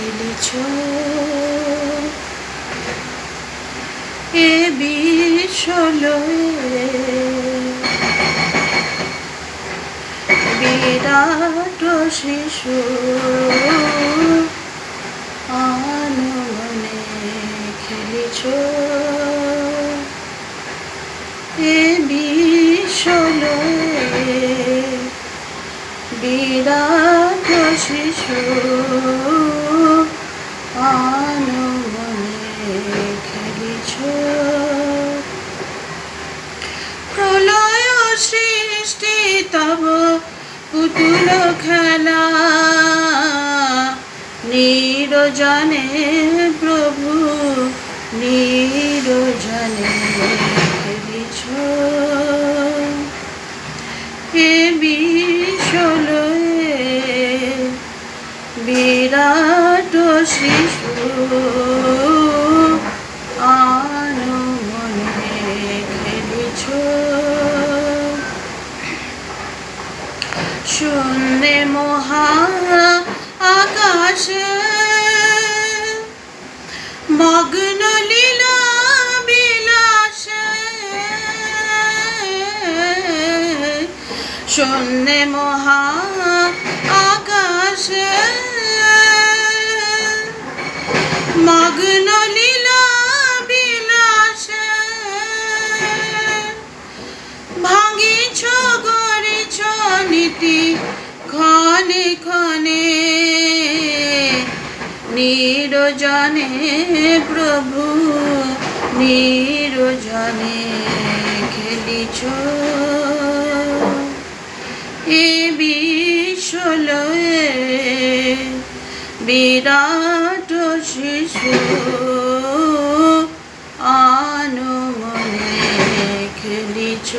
খেলেছ এ বিশ্বলয়ে বিরাট শিশু আনমনে খেলেছ এ বিশ্বলয়ে বিরাট শিশু আনমনে খেলেছ প্রলয় সৃষ্টি তব পুতুল খেলা নিরজনে প্রভু নিরজনে খেলেছ এ বিশ্বলয়ে বিরাট শিশু আনমনে খেলেছ শূন্যে মহা আকাশে মগ্ন লীলা বিলাসে শূন্যে মহা আকাশে মগ্ন লীলা বিলাসে ভাঙিছ গড়েছ নীতি ক্ষণে ক্ষণে নিরজনে প্রভু নিরজনে খেলিছ এ বিশ্বলয়ে বিরাট শিশু আনমনে খেলিছ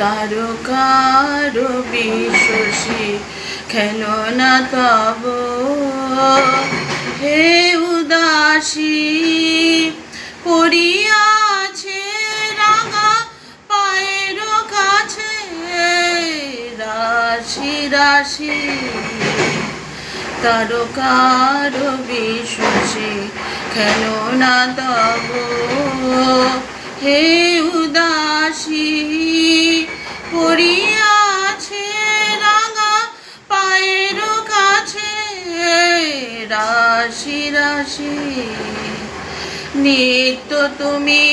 তারকার বিশ্বসী খেলনা তব হে উদাসী পড়িয়াছে রাঙা পায়ের কাছে রাশি রাশি তারকার বিশ্বসী খেলনা তব হে উদাসী পড়িয়াছে রাঙা পায়ের কাছে রাশি রাশি নিত্য তুমি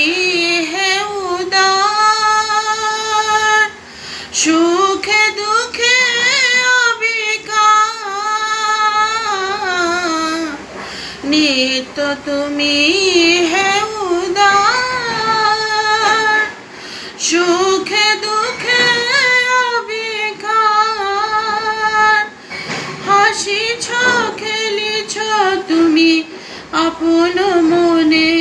হে উদার সুখে দুঃখে অবিকার নিত্য তুমি হে উদার সুখে দুঃখে অবিকার হাসিছ খেলিছ তুমি আপন মনে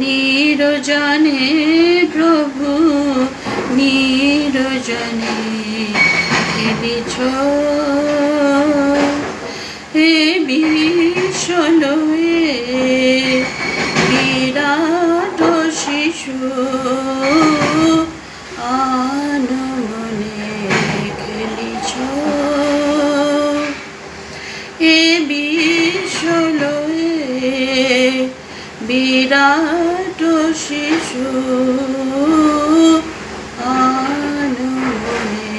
নিরজনে প্রভু নিরজনে খেলিছ এ বিশ্বলয়ে বিরাট শিশু আনমনে খেলিছ এ বিশ্বলয়ে বিরাট শিশু আনমনে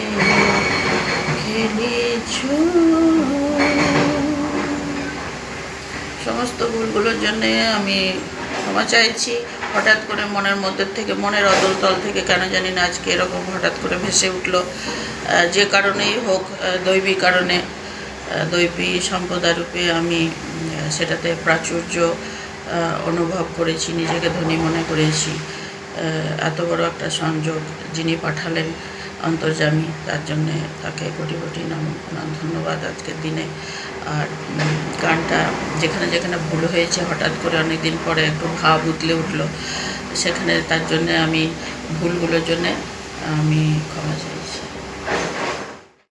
খেলিছ সমস্ত ভুলগুলোর জন্য আমি ক্ষমা চাইছি। হঠাৎ করে মনের মধ্যে থেকে মনের অদলতল থেকে কেন জানি না আজকে এরকম হঠাৎ করে ভেসে উঠল। যে কারণেই হোক দৈবী কারণে দৈবী সম্পদারূপে আমি সেটাতে প্রাচুর্য অনুভব করেছি, নিজেকে ধনী মনে করেছি। এত বড় একটা সংযোগ যিনি পাঠালেন অন্তর্যামী, তার জন্যে তাকে কোটি কোটি নাম ধন্যবাদ আজকের দিনে। আর গানটা যেখানে যেখানে ভুল হয়েছে হঠাৎ করে অনেক দিন পরে একটু ভাব উতলে উঠলো, সেখানে তার জন্যে আমি ভুলগুলোর জন্যে আমি ক্ষমা চাই।